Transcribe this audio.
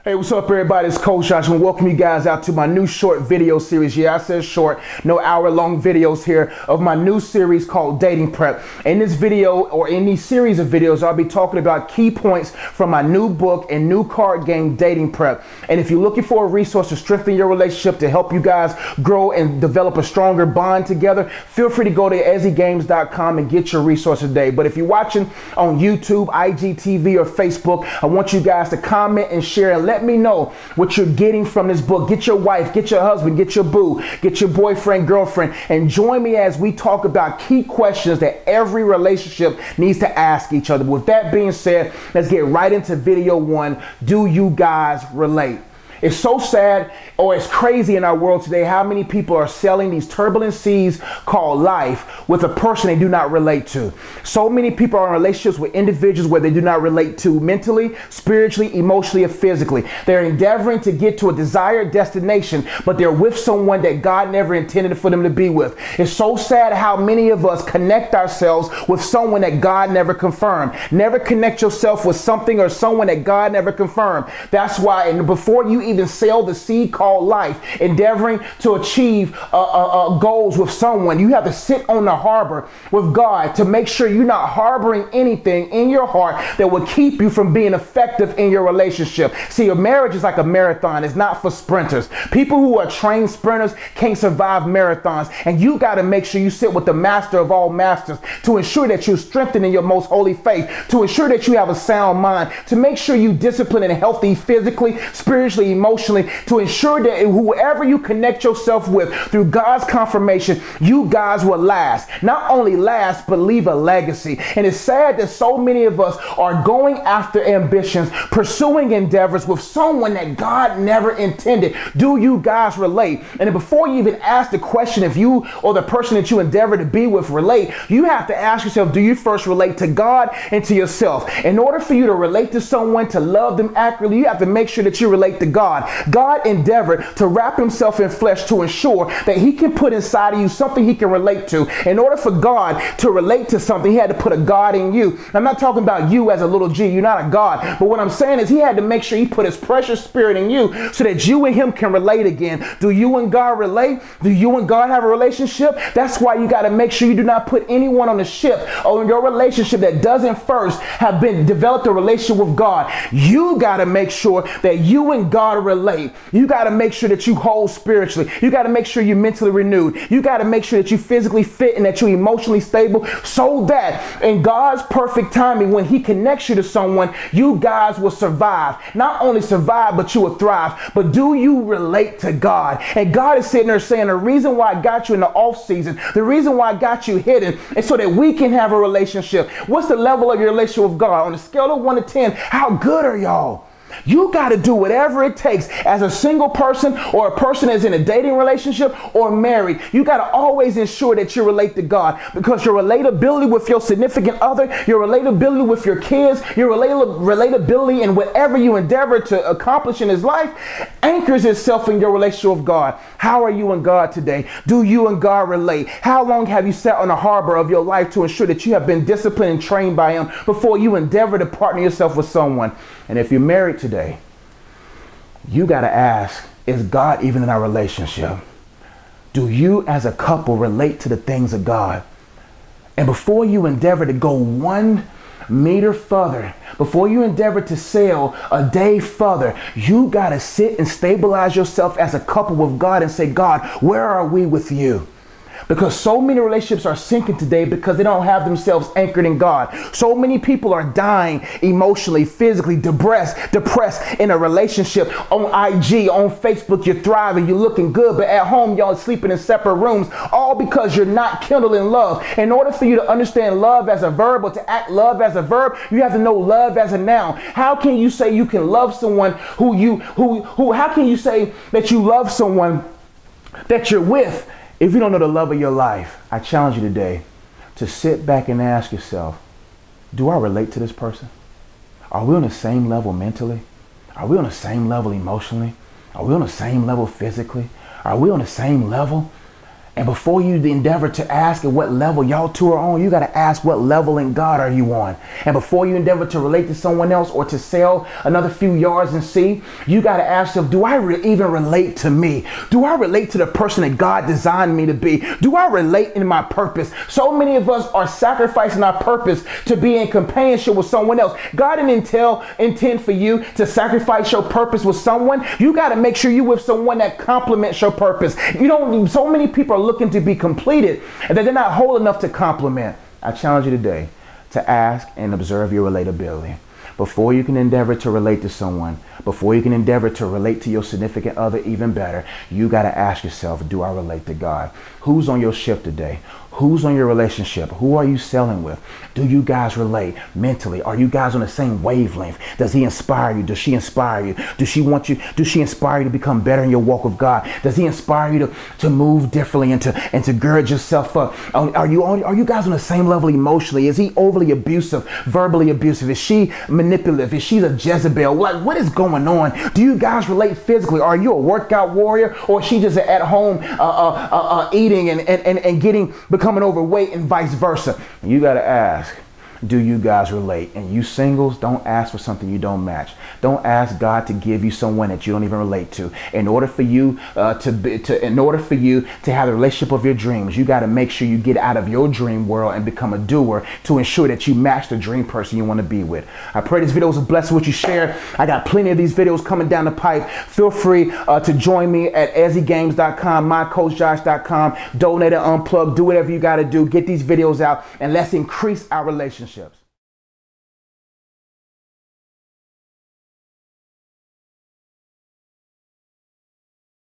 Hey, what's up, everybody? It's Coach Josh. I want to welcome you guys out to my new short video series. Yeah, I said short, no hour-long videos here of my new series called Dating Prep. In this video, or in these series of videos, I'll be talking about key points from my new book and new card game, Dating Prep. And if you're looking for a resource to strengthen your relationship, to help you guys grow and develop a stronger bond together, feel free to go to ezzygames.com and get your resource today. But if you're watching on YouTube, IGTV, or Facebook, I want you guys to comment and share and let me know what you're getting from this book. Get your wife, get your husband, get your boo, get your boyfriend, girlfriend, and join me as we talk about key questions that every relationship needs to ask each other. With that being said, let's get right into video one. Do you guys relate? It's so sad, or it's crazy in our world today how many people are selling these turbulent seas called life with a person they do not relate to. So many people are in relationships with individuals where they do not relate to mentally, spiritually, emotionally, or physically. They're endeavoring to get to a desired destination, but they're with someone that God never intended for them to be with. It's so sad how many of us connect ourselves with someone that God never confirmed. Never connect yourself with something or someone that God never confirmed. That's why, and before you even sail the sea called life, endeavoring to achieve goals with someone, you have to sit on the harbor with God to make sure you're not harboring anything in your heart that will keep you from being effective in your relationship. See, a marriage is like a marathon. It's not for sprinters. People who are trained sprinters can't survive marathons, and you got to make sure you sit with the master of all masters to ensure that you're strengthened in your most holy faith, to ensure that you have a sound mind, to make sure you disciplined and healthy physically, spiritually, emotionally, to ensure that whoever you connect yourself with through God's confirmation, you guys will last. Not only last, but leave a legacy. And it's sad that so many of us are going after ambitions, pursuing endeavors with someone that God never intended. Do you guys relate? And before you even ask the question if you or the person that you endeavor to be with relate, you have to ask yourself, do you first relate to God and to yourself? In order for you to relate to someone, to love them accurately, you have to make sure that you relate to God. God endeavored to wrap himself in flesh to ensure that he can put inside of you something he can relate to. In order for God to relate to something, he had to put a God in you. I'm not talking about you as a little g. You're not a God. But what I'm saying is he had to make sure he put his precious spirit in you so that you and him can relate again. Do you and God relate? Do you and God have a relationship? That's why you got to make sure you do not put anyone on the ship or in your relationship that doesn't first have been developed a relationship with God. You got to make sure that you and God relate. You got to make sure that you hold spiritually. You got to make sure you're mentally renewed. You got to make sure that you're physically fit and that you're emotionally stable, so that in God's perfect timing, when he connects you to someone, you guys will survive. Not only survive, but you will thrive. But do you relate to God? And God is sitting there saying, the reason why I got you in the off season, the reason why I got you hidden, is so that we can have a relationship. What's the level of your relationship with God? On a scale of 1 to 10, how good are y'all? You got to do whatever it takes as a single person or a person that's in a dating relationship or married. You got to always ensure that you relate to God, because your relatability with your significant other, your relatability with your kids, your relatability in whatever you endeavor to accomplish in his life anchors itself in your relationship with God. How are you and God today? Do you and God relate? How long have you sat on the harbor of your life to ensure that you have been disciplined and trained by him before you endeavor to partner yourself with someone? And if you're married today, you got to ask, is God even in our relationship? Do you as a couple relate to the things of God? And before you endeavor to go 1 meter further, before you endeavor to sail a day further, you got to sit and stabilize yourself as a couple with God and say, God, where are we with you? Because so many relationships are sinking today because they don't have themselves anchored in God. So many people are dying emotionally, physically, depressed in a relationship. On IG, on Facebook, you're thriving, you're looking good, but at home, y'all are sleeping in separate rooms, all because you're not kindling love. In order for you to understand love as a verb, or to act love as a verb, you have to know love as a noun. How can you say you can love someone how can you say that you love someone that you're with if you don't know the love of your life? I challenge you today to sit back and ask yourself, do I relate to this person? Are we on the same level mentally? Are we on the same level emotionally? Are we on the same level physically? Are we on the same level And before you endeavor to ask at what level y'all two are on, you got to ask what level in God are you on. And before you endeavor to relate to someone else or to sell another few yards and see, you got to ask yourself, do I even relate to me? Do I relate to the person that God designed me to be? Do I relate in my purpose? So many of us are sacrificing our purpose to be in companionship with someone else. God didn't intend for you to sacrifice your purpose with someone. You got to make sure you're with someone that complements your purpose. So many people are looking to be completed and that they're not whole enough to complement. I challenge you today to ask and observe your relatability. Before you can endeavor to relate to someone, before you can endeavor to relate to your significant other even better, you got to ask yourself, do I relate to God? Who's on your ship today? Who's on your relationship? Who are you selling with? Do you guys relate mentally? Are you guys on the same wavelength? Does he inspire you? Does she inspire you? Does she want you? Does she inspire you to become better in your walk with God? Does he inspire you to move differently and to gird yourself up? Are you guys on the same level emotionally? Is he overly abusive, verbally abusive? Is she manipulative? Is she a Jezebel? Like, what is going on? Do you guys relate physically? Are you a workout warrior, or is she just at home eating and becoming overweight and vice versa? You got to ask, do you guys relate? And you singles, don't ask for something you don't match. Don't ask God to give you someone that you don't even relate to. In order for you to have the relationship of your dreams, you got to make sure you get out of your dream world and become a doer to ensure that you match the dream person you want to be with. I pray this video was a blessing what you shared. I got plenty of these videos coming down the pipe. Feel free to join me at ezzygames.com, mycoachjosh.com. Donate and unplug. Do whatever you got to do. Get these videos out and let's increase our relationships.